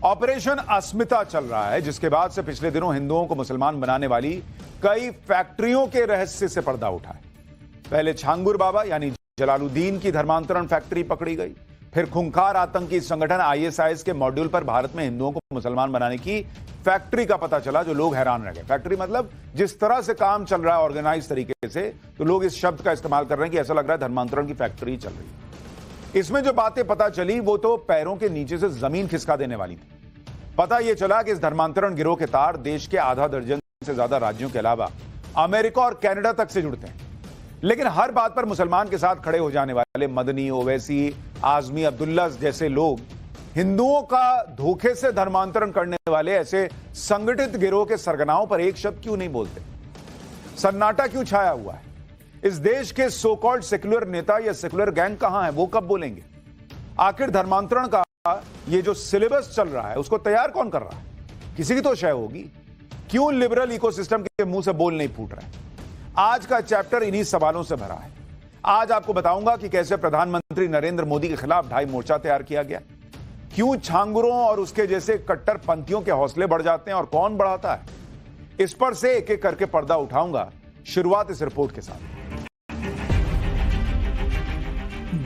Operation अस्मिता चल रहा है, जिसके बाद से पिछले दिनों हिंदुओं को मुसलमान बनाने वाली कई फैक्ट्रियों के रहस्य से पर्दा उठा है। पहले छांगुर बाबा यानी जलालुद्दीन की धर्मांतरण फैक्ट्री पकड़ी गई, फिर खुंखार आतंकी संगठन आईएसआईएस के मॉड्यूल पर भारत में हिंदुओं को मुसलमान बनाने की फैक्ट्री का पता चला, जो लोग हैरान रह गए। फैक्ट्री मतलब जिस तरह से काम चल रहा है ऑर्गेनाइज तरीके से, तो लोग इस शब्द का इस्तेमाल कर रहे हैं कि ऐसा लग रहा है धर्मांतरण की फैक्ट्री चल रही है। इसमें जो बातें पता चली वो तो पैरों के नीचे से जमीन खिसका देने वाली थी। पता यह चला कि इस धर्मांतरण गिरोह के तार देश के आधा दर्जन से ज्यादा राज्यों के अलावा अमेरिका और कनाडा तक से जुड़ते हैं। लेकिन हर बात पर मुसलमान के साथ खड़े हो जाने वाले मदनी, ओवैसी, आजमी, अब्दुल्ला जैसे लोग हिंदुओं का धोखे से धर्मांतरण करने वाले ऐसे संगठित गिरोह के सरगनाओं पर एक शब्द क्यों नहीं बोलते? सन्नाटा क्यों छाया हुआ है? इस देश के सो कॉल्ड सेक्युलर नेता या सेक्युलर गैंग कहां है? वो कब बोलेंगे? आखिर धर्मांतरण का ये जो सिलेबस चल रहा है उसको तैयार कौन कर रहा है? किसी की तो शय होगी। क्यों लिबरल इकोसिस्टम के मुंह से बोल नहीं फूट रहे? आज का चैप्टर इन्हीं सवालों से भरा है। आज आपको बताऊंगा कि कैसे प्रधानमंत्री नरेंद्र मोदी के खिलाफ ढाई मोर्चा तैयार किया गया, क्यों छांगुरों और उसके जैसे कट्टरपंथियों के हौसले बढ़ जाते हैं और कौन बढ़ाता है। इस पर से एक एक करके पर्दा उठाऊंगा। शुरुआत इस रिपोर्ट के साथ।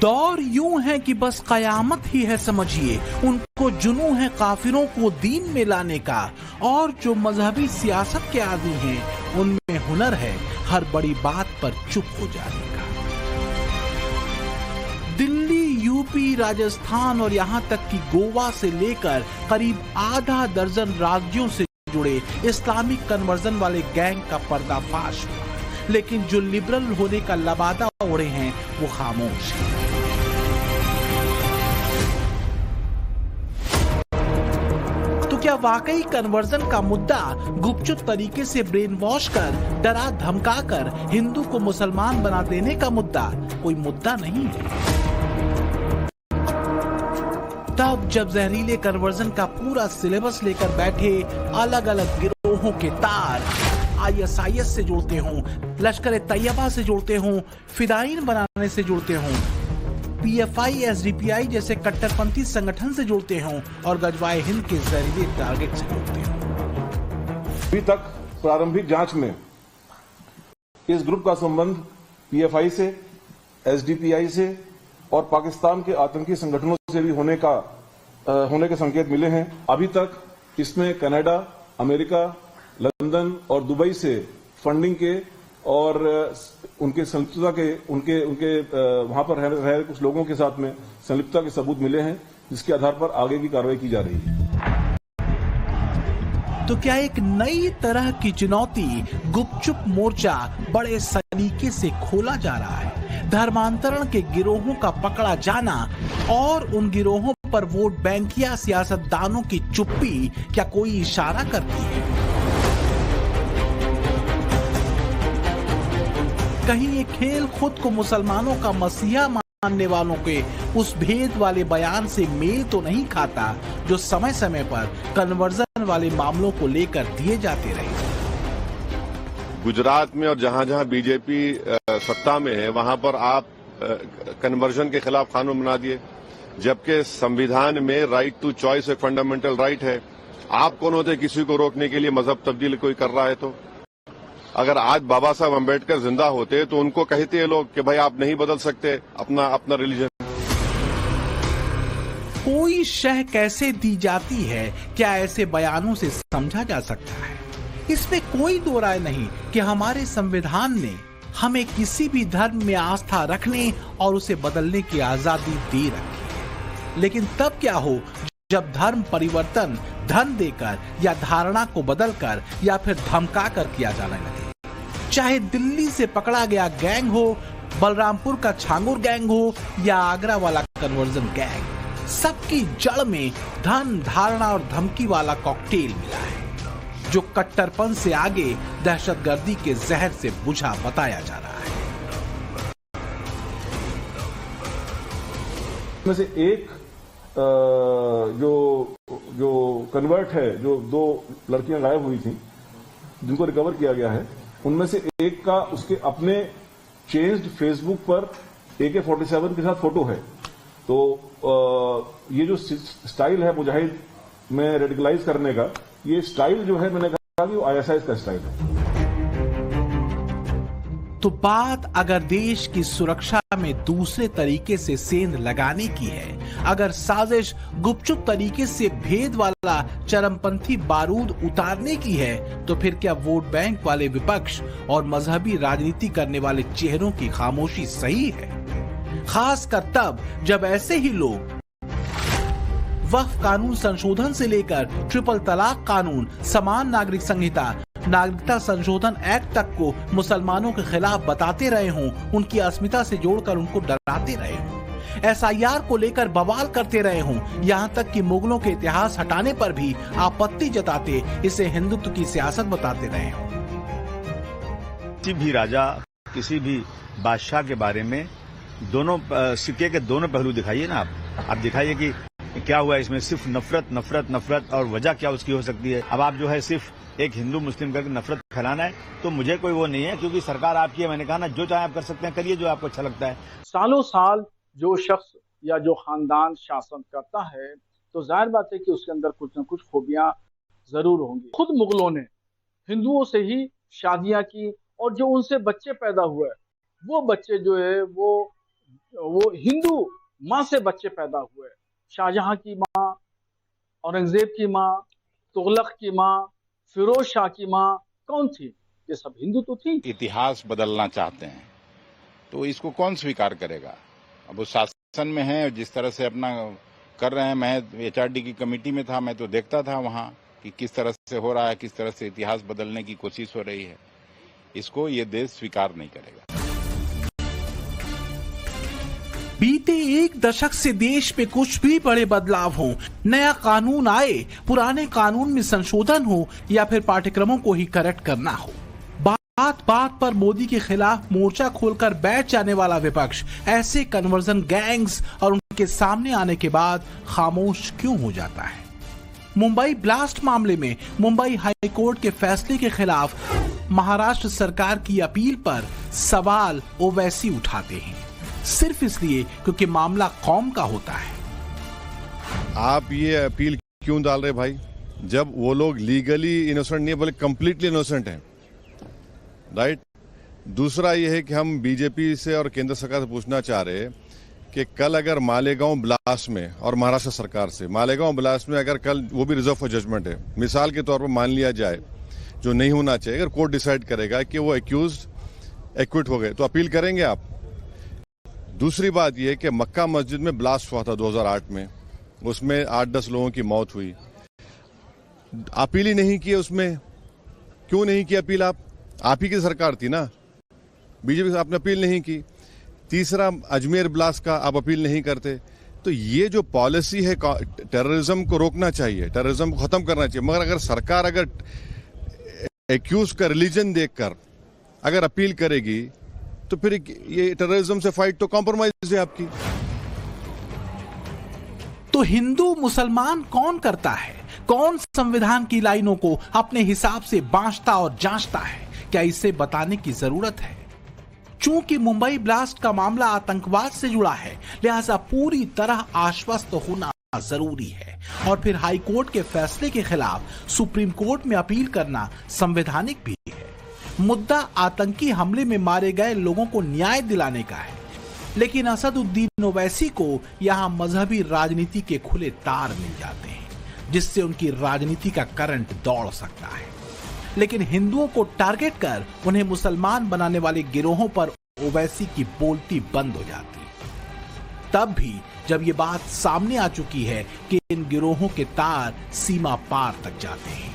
दौर यूं है कि बस कयामत ही है समझिए, उनको जुनू है काफिरों को दीन में लाने का, और जो मजहबी सियासत के आदी हैं उनमें हुनर है हर बड़ी बात पर चुप हो जाने का। दिल्ली, यूपी, राजस्थान और यहां तक कि गोवा से लेकर करीब आधा दर्जन राज्यों से जुड़े इस्लामिक कन्वर्जन वाले गैंग का पर्दाफाश हुआ, लेकिन जो लिबरल होने का लबादा ओढ़े हैं वो खामोश हैं। तो क्या वाकई कन्वर्जन का मुद्दा गुपचुप तरीके से ब्रेन वॉश कर, डरा धमका कर हिंदू को मुसलमान बना देने का मुद्दा कोई मुद्दा नहीं है? तब जब जहरीले कन्वर्जन का पूरा सिलेबस लेकर बैठे अलग अलग गिरोहों के तार आईएसआईएस से जुड़ते हों, लश्कर तैयबा से जुड़ते हों, फिदाइन बनाने से जुड़ते हों, पीएफआई, एसडीपीआई जैसे कट्टरपंथी संगठन से जुड़ते हों और गजवाए हिंद के जहरीले टारगेट से जुड़ते हों। अभी तक प्रारंभिक जांच में इस ग्रुप का संबंध पीएफआई से, एसडीपीआई से और पाकिस्तान के आतंकी संगठनों से भी होने के संकेत मिले हैं। अभी तक इसमें कनाडा, अमेरिका, लंदन और दुबई से फंडिंग के और उनके संलिप्तता के उनके वहां पर रह रहे कुछ लोगों के साथ में संलिप्तता के सबूत मिले हैं, जिसके आधार पर आगे की कार्रवाई की जा रही है। तो क्या एक नई तरह की चुनौती गुपचुप मोर्चा बड़े सलीके से खोला जा रहा है? धर्मांतरण के गिरोहों का पकड़ा जाना और उन गिरोहों पर वोट बैंकिया सियासतदानों की चुप्पी क्या कोई इशारा करती है? कहीं ये खेल खुद को मुसलमानों का मसीहा मानने वालों के उस भेद वाले बयान से मेल तो नहीं खाता जो समय समय पर कन्वर्जन वाले मामलों को लेकर दिए जाते रहे? गुजरात में और जहां जहां बीजेपी सत्ता में है वहां पर आप कन्वर्जन के खिलाफ कानून बना दिए, जबकि संविधान में राइट टू चॉइस एक फंडामेंटल राइट है। आप कौन होते किसी को रोकने के लिए? मजहब तब्दील कोई कर रहा है तो? अगर आज बाबा साहब अम्बेडकर जिंदा होते तो उनको कहते हैं लोग कि भाई आप नहीं बदल सकते अपना रिलीजन। कोई शह कैसे दी जाती है, क्या ऐसे बयानों से समझा जा सकता है? इसमें कोई दो राय नहीं कि हमारे संविधान ने हमें किसी भी धर्म में आस्था रखने और उसे बदलने की आजादी दे रखी है। लेकिन तब क्या हो जब धर्म परिवर्तन धन देकर या धारणा को बदलकर या फिर धमका कर किया जाने लगे। चाहे दिल्ली से पकड़ा गया गैंग हो, बलरामपुर का छांगुर गैंग हो या आगरा वाला कन्वर्जन गैंग, सबकी जड़ में धन, धारणा और धमकी वाला कॉकटेल मिला है, जो कट्टरपन से आगे दहशतगर्दी के जहर से बुझा बताया जा रहा है। में से एक जो कन्वर्ट है, जो दो लड़कियां गायब हुई थी जिनको रिकवर किया गया है, उनमें से एक का उसके अपने चेंज्ड फेसबुक पर AK-47 के साथ फोटो है। तो ये जो स्टाइल है मुजाहिद में रेडिकलाइज करने का ये स्टाइल जो है, मैंने कहा कि वो आईएसआई का स्टाइल है। तो बात अगर देश की सुरक्षा में दूसरे तरीके से सेंध लगाने की है, अगर साजिश गुपचुप तरीके से भेद वाला चरमपंथी बारूद उतारने की है, तो फिर क्या वोट बैंक वाले विपक्ष और मजहबी राजनीति करने वाले चेहरों की खामोशी सही है? खासकर तब जब ऐसे ही लोग वक्फ कानून संशोधन से लेकर ट्रिपल तलाक कानून, समान नागरिक संहिता, नागरिकता संशोधन एक्ट तक को मुसलमानों के खिलाफ बताते रहे हों, उनकी अस्मिता से जोड़कर उनको डराते रहे हों, एसआईआर को लेकर बवाल करते रहे हों, यहाँ तक कि मुगलों के इतिहास हटाने पर भी आपत्ति जताते इसे हिंदुत्व की सियासत बताते रहे हों। किसी भी राजा, किसी भी बादशाह के बारे में दोनों सिक्के के दोनों पहलू दिखाइए ना आप दिखाइए कि क्या हुआ इसमें, सिर्फ नफरत नफरत नफरत, और वजह क्या उसकी हो सकती है। अब आप जो है सिर्फ एक हिंदू मुस्लिम करके नफरत फैलाना है, तो मुझे कोई वो नहीं है, क्योंकि सरकार आपकी है। मैंने कहा ना, जो चाहे आप कर सकते हैं, करिए जो आपको अच्छा लगता है। सालों साल जो शख्स या जो खानदान शासन करता है, तो जाहिर बात है कि उसके अंदर कुछ न कुछ खूबियां जरूर होंगी। खुद मुगलों ने हिंदुओं से ही शादियां की, और जो उनसे बच्चे पैदा हुए, वो बच्चे जो है वो हिंदू माँ से बच्चे पैदा हुए। शाहजहां की माँ, औरंगजेब की माँ, तुगलक की माँ, फिरोज शाह की माँ कौन थी? ये सब हिंदू तो थी। इतिहास बदलना चाहते हैं तो इसको कौन स्वीकार करेगा? अब वो शासन में है, जिस तरह से अपना कर रहे हैं। मैं HRD की कमेटी में था, मैं तो देखता था वहाँ कि किस तरह से हो रहा है, किस तरह से इतिहास बदलने की कोशिश हो रही है। इसको ये देश स्वीकार नहीं करेगा। बीते एक दशक से देश में कुछ भी बड़े बदलाव हो, नया कानून आए, पुराने कानून में संशोधन हो, या फिर पाठ्यक्रमों को ही करेक्ट करना हो, बात बात पर मोदी के खिलाफ मोर्चा खोलकर बैठ जाने वाला विपक्ष ऐसे कन्वर्जन गैंग्स और उनके सामने आने के बाद खामोश क्यों हो जाता है? मुंबई ब्लास्ट मामले में मुंबई हाई कोर्ट के फैसले के खिलाफ महाराष्ट्र सरकार की अपील पर सवाल ओवैसी उठाते हैं, सिर्फ इसलिए क्योंकि मामला कौम का होता है। आप ये अपील क्यों डाल रहे भाई, जब वो लोग लीगली इनोसेंट नहीं है, बल्कि कंप्लीटली इनोसेंट हैं, राइट? दूसरा ये है कि हम बीजेपी से और केंद्र सरकार से पूछना चाह रहे हैं कि कल अगर मालेगांव ब्लास्ट में, और महाराष्ट्र सरकार से, मालेगांव ब्लास्ट में अगर कल वो भी रिजर्व फॉर जजमेंट है, मिसाल के तौर पर मान लिया जाए, जो नहीं होना चाहिए, अगर कोर्ट डिसाइड करेगा कि वो एक्यूज्ड एक्विट हो गए, तो अपील करेंगे आप? दूसरी बात यह है कि मक्का मस्जिद में ब्लास्ट हुआ था 2008 में, उसमें 8-10 लोगों की मौत हुई, अपील ही नहीं की उसमें। क्यों नहीं की अपील? आप ही की सरकार थी ना, बीजेपी से आपने अपील नहीं की। तीसरा, अजमेर ब्लास्ट का आप अपील नहीं करते। तो ये जो पॉलिसी है, टेररिज्म को रोकना चाहिए, टेररिज्म को खत्म करना चाहिए, मगर अगर सरकार अगर एक्यूज का रिलीजन देखकर अगर अपील करेगी, तो फिर ये टेररिज्म से फाइट तो कॉम्प्रोमाइज है आपकी। तो हिंदू मुसलमान कौन करता है? कौन संविधान की लाइनों को अपने हिसाब से बांटता और जांचता है? क्या इसे बताने की जरूरत है? चूंकि मुंबई ब्लास्ट का मामला आतंकवाद से जुड़ा है, लिहाजा पूरी तरह आश्वस्त होना जरूरी है, और फिर हाई कोर्ट के फैसले के खिलाफ सुप्रीम कोर्ट में अपील करना संवैधानिक भी है। मुद्दा आतंकी हमले में मारे गए लोगों को न्याय दिलाने का है, लेकिन असदुद्दीन ओवैसी को यहां मजहबी राजनीति के खुले तार मिल जाते हैं, जिससे उनकी राजनीति का करंट दौड़ सकता है। लेकिन हिंदुओं को टारगेट कर उन्हें मुसलमान बनाने वाले गिरोहों पर ओवैसी की बोलती बंद हो जाती है। तब भी जब ये बात सामने आ चुकी है कि इन गिरोहों के तार सीमा पार तक जाते हैं।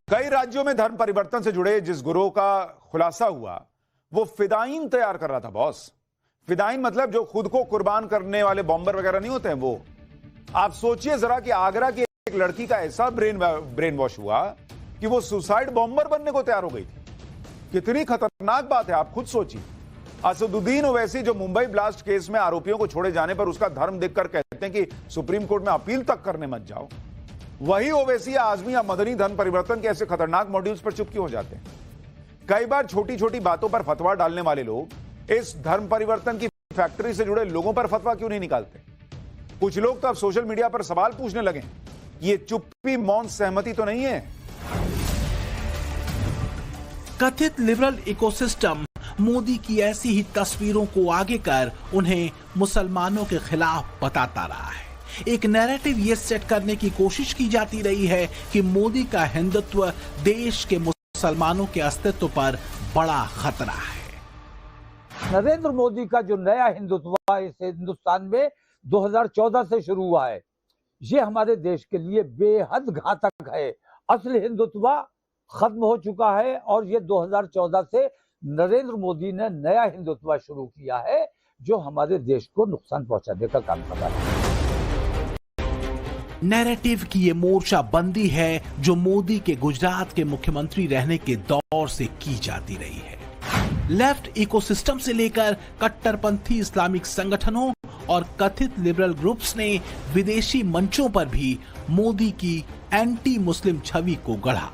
कई राज्यों में धर्म परिवर्तन से जुड़े जिस गिरोह का खुलासा हुआ, वो फिदाइन तैयार कर रहा था बॉस। फिदाइन मतलब जो खुद को कुर्बान करने वाले बॉम्बर वगैरह नहीं होते हैं वो। आप सोचिए जरा कि आगरा की एक लड़की का ऐसा ब्रेन वॉश हुआ कि वो सुसाइड बॉम्बर बनने को तैयार हो गई थी। कितनी खतरनाक बात है, आप खुद सोचिए। असदुद्दीन ओवैसी जो मुंबई ब्लास्ट केस में आरोपियों को छोड़े जाने पर उसका धर्म देखकर कहते हैं कि सुप्रीम कोर्ट में अपील तक करने मत जाओ, वही ओवैसी आजमी या मदनी धर्म परिवर्तन के ऐसे खतरनाक मॉड्यूल्स पर चुप क्यों हो जाते हैं? कई बार छोटी छोटी बातों पर फतवा डालने वाले लोग इस धर्म परिवर्तन की फैक्ट्री से जुड़े लोगों पर फतवा क्यों नहीं निकालते? कुछ लोग तो अब सोशल मीडिया पर सवाल पूछने लगे, ये चुप्पी मौन सहमति तो नहीं है? कथित लिबरल इकोसिस्टम मोदी की ऐसी ही तस्वीरों को आगे कर उन्हें मुसलमानों के खिलाफ बताता रहा है। एक नैरेटिव ये सेट करने की कोशिश की जाती रही है कि मोदी का हिंदुत्व देश के मुसलमानों के अस्तित्व पर बड़ा खतरा है। नरेंद्र मोदी का जो नया हिंदुत्व इस हिंदुस्तान में 2014 से शुरू हुआ है, ये हमारे देश के लिए बेहद घातक है। असली हिंदुत्व खत्म हो चुका है और ये 2014 से नरेंद्र मोदी ने नया हिंदुत्व शुरू किया है जो हमारे देश को नुकसान पहुंचाने का काम कर रहा है। नैरेटिव की ये मोर्चा बंदी है जो मोदी के गुजरात के मुख्यमंत्री रहने के दौर से की जाती रही है। लेफ्ट इकोसिस्टम से लेकर कट्टरपंथी इस्लामिक संगठनों और कथित लिबरल ग्रुप्स ने विदेशी मंचों पर भी मोदी की एंटी मुस्लिम छवि को गढ़ा।